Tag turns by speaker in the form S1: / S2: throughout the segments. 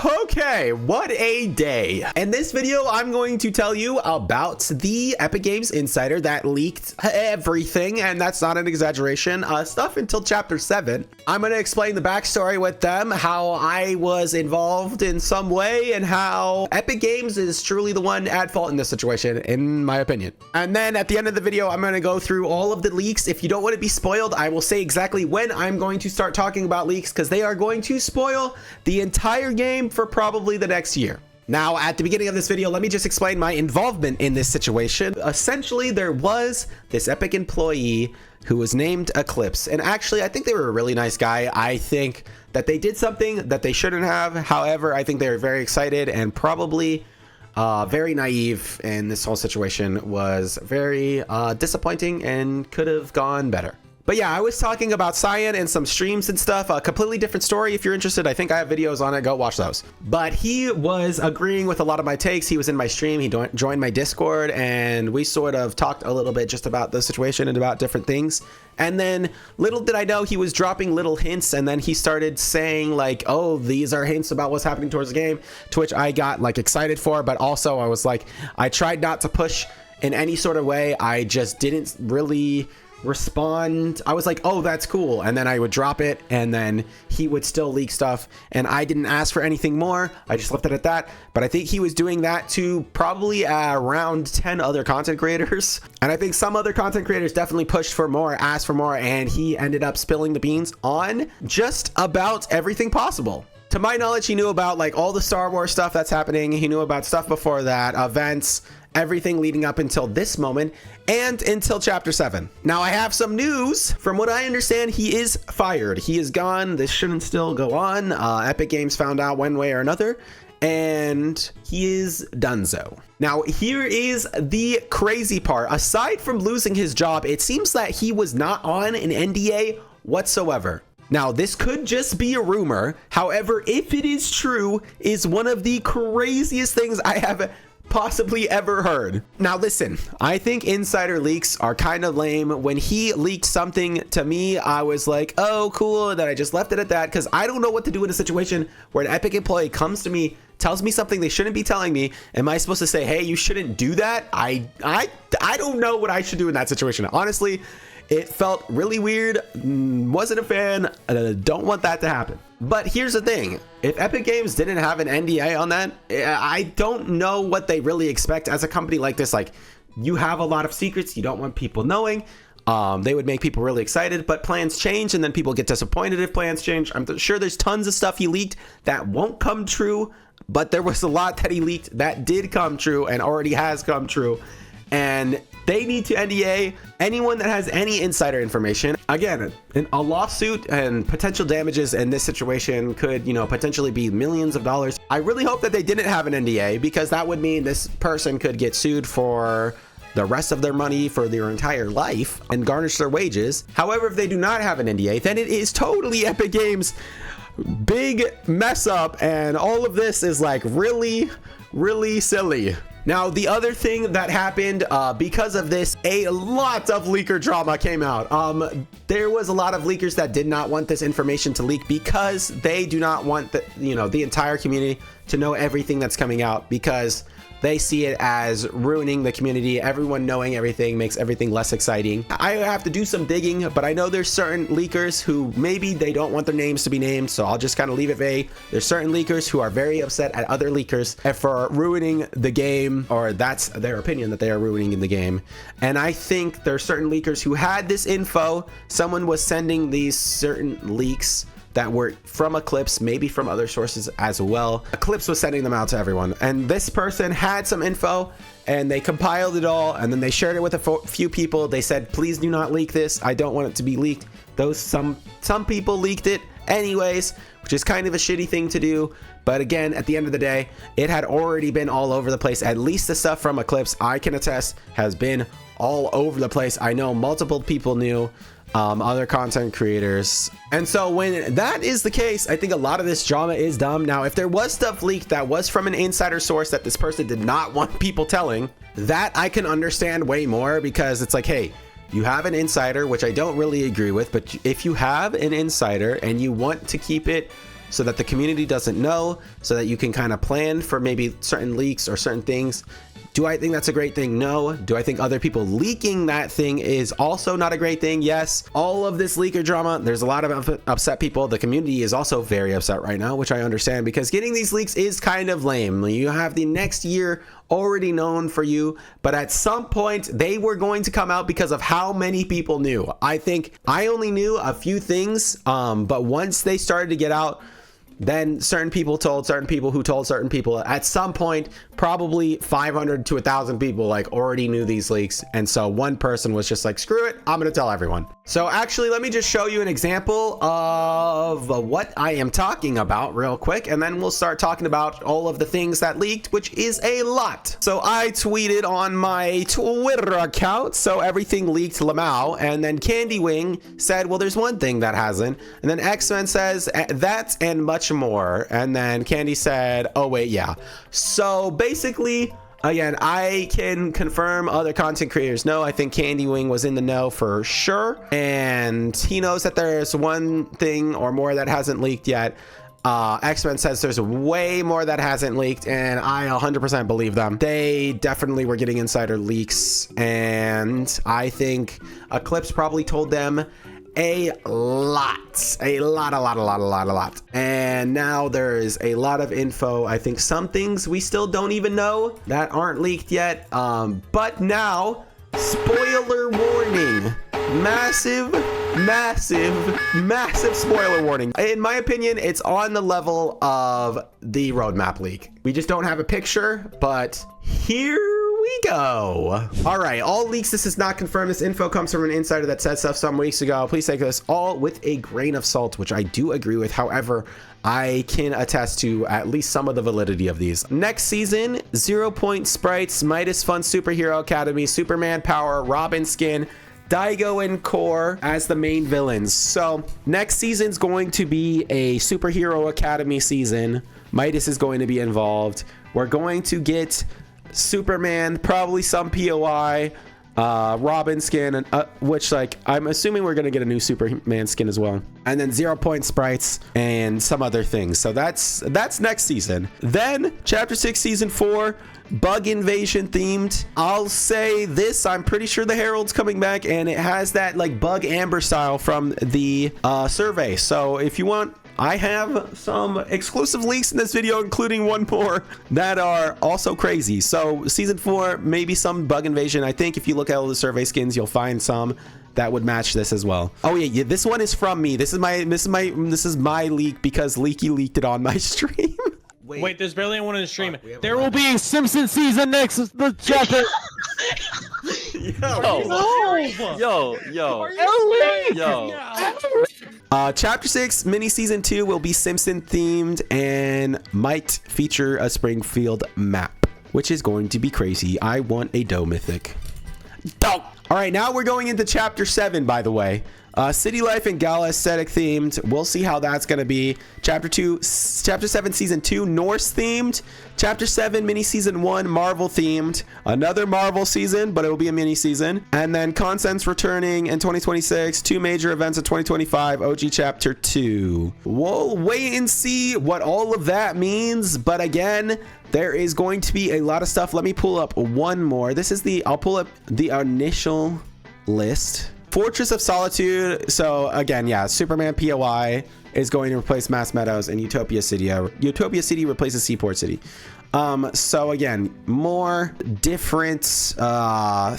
S1: Okay, what a day. In this video, I'm going to tell you about the Epic Games Insider that leaked everything, and that's not an exaggeration, stuff until Chapter 7. I'm going to explain the backstory with them, how I was involved in some way, and how Epic Games is truly the one at fault in this situation, in my opinion. And then at the end of the video, I'm going to go through all of the leaks. If you don't want to be spoiled, I will say exactly when I'm going to start talking about leaks, because they are going to spoil the entire game for probably the next year. Now, at the beginning of this video, let me just explain my involvement in this situation. Essentially, there was this Epic employee who was named Eclipse, and actually, I think they were a really nice guy. I think that they did something that they shouldn't have. However, I think they were very excited and probably very naive, and this whole situation was very disappointing and could have gone better. But yeah, I was talking about Cyan and some streams and stuff. A completely different story. If you're interested, I think I have videos on it. Go watch those. But he was agreeing with a lot of my takes. He was in my stream. He joined my Discord, and we sort of talked a little bit just about the situation and about different things. And then little did I know, he was dropping little hints, and then he started saying like, oh, these are hints about what's happening towards the game, to which I got like excited for. But also I was like, I tried not to push in any sort of way. I just didn't really respond. I was like, oh, that's cool, and then I would drop it, and then he would still leak stuff, and I didn't ask for anything more. I just left it at that. But I think he was doing that to probably around 10 other content creators, and I think some other content creators definitely pushed for more, asked for more, and he ended up spilling the beans on just about everything possible. To my knowledge, he knew about like all the Star Wars stuff that's happening. He knew about stuff before that, events, everything leading up until this moment and until Chapter 7. Now, I have some news. From what I understand, he is fired. He is gone. This shouldn't still go on. Epic Games found out one way or another, and he is donezo. Now, here is the crazy part. Aside from losing his job, it seems that he was not on an NDA whatsoever. Now, this could just be a rumor. However, if it is true, is one of the craziest things I have possibly ever heard. Now listen, I think insider leaks are kind of lame. When he leaked something to me, I was like, oh, cool, and then I just left it at that, because I don't know what to do in a situation where an Epic employee comes to me, tells me something they shouldn't be telling me. Am I supposed to say, hey, you shouldn't do that? I don't know what I should do in that situation. Honestly, it felt really weird. Wasn't a fan. Don't want that to happen. But here's the thing. If Epic Games didn't have an NDA on that, I don't know what they really expect as a company like this. Like, you have a lot of secrets you don't want people knowing. They would make people really excited, but plans change, and then people get disappointed if plans change. I'm sure there's tons of stuff he leaked that won't come true, but there was a lot that he leaked that did come true and already has come true. And they need to NDA anyone that has any insider information. Again, a lawsuit and potential damages in this situation could, potentially be millions of dollars. I really hope that they didn't have an NDA, because that would mean this person could get sued for the rest of their money for their entire life and garnish their wages. However, if they do not have an NDA, then it is totally Epic Games' big mess up, and all of this is like really, really silly. Now, the other thing that happened because of this, a lot of leaker drama came out. There was a lot of leakers that did not want this information to leak, because they do not want the entire community to know everything that's coming out, because they see it as ruining the community. Everyone knowing everything makes everything less exciting. I have to do some digging, but I know there's certain leakers who maybe they don't want their names to be named, so I'll just kind of leave it vague. There's certain leakers who are very upset at other leakers for ruining the game, or that's their opinion, that they are ruining the game. And I think there's certain leakers who had this info. Someone was sending these certain leaks that were from Eclipse, maybe from other sources as well. Eclipse was sending them out to everyone, and this person had some info, and they compiled it all, and then they shared it with a few people. They said, please do not leak this. I don't want it to be leaked. Some people leaked it anyways, which is kind of a shitty thing to do. But again, at the end of the day, it had already been all over the place. At least the stuff from Eclipse, I can attest, has been all over the place. I know multiple people knew, other content creators. And so when that is the case, I think a lot of this drama is dumb. Now, if there was stuff leaked that was from an insider source that this person did not want people telling, that I can understand way more, because it's like, hey, you have an insider, which I don't really agree with, but if you have an insider and you want to keep it so that the community doesn't know, so that you can kind of plan for maybe certain leaks or certain things. Do I think that's a great thing? No. Do I think other people leaking that thing is also not a great thing? Yes. All of this leaker drama, there's a lot of upset people. The community is also very upset right now, which I understand, because getting these leaks is kind of lame. You have the next year already known for you, but at some point they were going to come out because of how many people knew. I think I only knew a few things, but once they started to get out, then certain people told certain people who told certain people. At some point, probably 500 to 1,000 people like already knew these leaks, and so one person was just like, screw it, I'm gonna tell everyone. So actually, let me just show you an example of what I am talking about real quick, and then we'll start talking about all of the things that leaked, which is a lot. So I tweeted on my Twitter account, so everything leaked Lamau, and then Candy Wing said, well, there's one thing that hasn't, and then X-Men says that and much more, and then Candy said, oh wait, yeah. So basically, again, I can confirm other content creators know. I think Candy Wing was in the know for sure, and he knows that there's one thing or more that hasn't leaked yet. X-Men says there's way more that hasn't leaked, and I 100% believe them. They definitely were getting insider leaks, and I think Eclipse probably told them a lot. And now there's a lot of info. I think some things we still don't even know that aren't leaked yet. But now, spoiler warning. Massive spoiler warning. In my opinion, it's on the level of the roadmap leak. We just don't have a picture, but here we go. All right, all leaks. This is not confirmed. This info comes from an insider that said stuff some weeks ago. Please take this all with a grain of salt, which I do agree with. However, I can attest to at least some of the validity of these. Next season, 0 Point Sprites, Midas Fun Superhero Academy, Superman Power, Robin Skin, Daigo and Core as the main villains. So next season's going to be a Superhero Academy season. Midas is going to be involved. We're going to get Superman, probably some POI, Robin skin, and which, like, I'm assuming we're gonna get a new Superman skin as well, and then 0 Point Sprites and some other things. So that's next season. Then chapter 6 season 4, bug invasion themed. I'll say this, I'm pretty sure the Herald's coming back, and it has that like bug amber style from the survey. So if you want, I have some exclusive leaks in this video, including one more that are also crazy. So season 4, maybe some bug invasion. I think if you look at all the survey skins, you'll find some that would match this as well. Oh yeah, this one is from me. This is my leak because Leaky leaked it on my stream.
S2: Wait, there's barely anyone in the stream. There will be a Simpsons season next chapter.
S1: Chapter 6 mini season 2 will be Simpson themed and might feature a Springfield map, which is going to be crazy. I want a Doe mythic. Doe. All right, now we're going into chapter 7, by the way. City life and gala aesthetic themed. We'll see how that's going to be. Chapter 7 season 2 Norse themed. Chapter 7 mini season 1 Marvel themed. Another Marvel season, but it will be a mini season. And then Constance returning in 2026. 2 major events in 2025. OG chapter 2. We'll wait and see what all of that means. But again, there is going to be a lot of stuff. Let me pull up one more. I'll pull up the initial list. Fortress of Solitude. So again, yeah, Superman POI is going to replace Mass Meadows, and Utopia City. Utopia City replaces Seaport City. So again, more different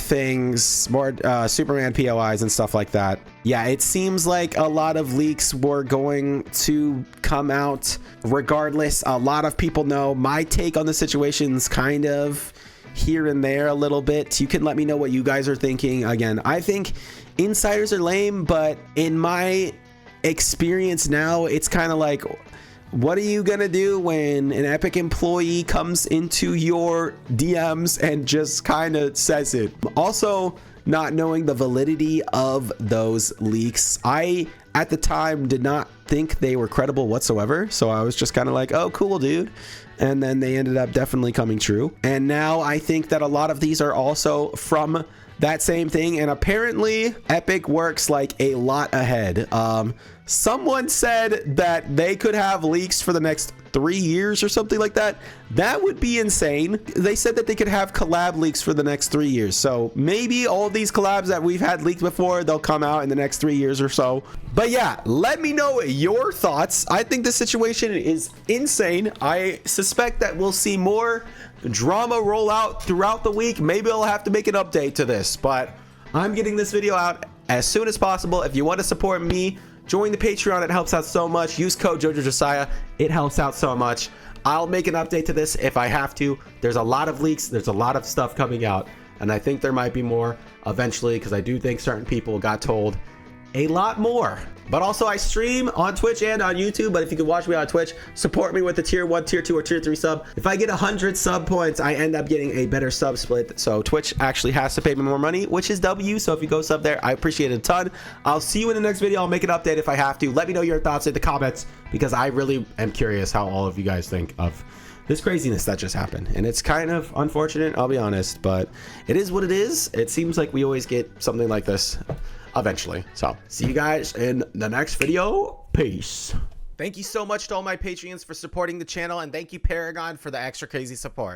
S1: things, more Superman POIs and stuff like that. Yeah, it seems like a lot of leaks were going to come out regardless. A lot of people know my take on the situation's kind of here and there a little bit. You can let me know what you guys are thinking. Again, I think insiders are lame, but in my experience now, it's kind of like, what are you gonna do when an Epic employee comes into your DMs and just kind of says it? Also, not knowing the validity of those leaks, I at the time did not think they were credible whatsoever, so I was just kind of like, oh cool, dude. And then they ended up definitely coming true, and now I think that a lot of these are also from that same thing, and apparently Epic works like a lot ahead. someone said that they could have leaks for the next 3 years or something like that. That would be insane. They said that they could have collab leaks for the next 3 years. So maybe all these collabs that we've had leaked before, they'll come out in the next 3 years or so. But yeah, let me know your thoughts. I think this situation is insane. I suspect that we'll see more drama roll out throughout the week. Maybe I'll have to make an update to this, but I'm getting this video out as soon as possible. If you want to support me, join the Patreon. It helps out so much. Use code JoJoJosiah. It helps out so much. I'll make an update to this if I have to. There's a lot of leaks. There's a lot of stuff coming out, and I think there might be more eventually, because I do think certain people got told a lot more. But also, I stream on Twitch and on YouTube. But if you can watch me on Twitch, support me with the tier 1, tier 2, or tier 3 sub. If I get 100 sub points, I end up getting a better sub split. So Twitch actually has to pay me more money, which is W. So if you go sub there, I appreciate it a ton. I'll see you in the next video. I'll make an update if I have to. Let me know your thoughts in the comments, because I really am curious how all of you guys think of this craziness that just happened. And it's kind of unfortunate, I'll be honest, but it is what it is. It seems like we always get something like this eventually. So see you guys in the next video. Peace. Thank you so much to all my Patreons for supporting the channel, and thank you Paragon for the extra crazy support.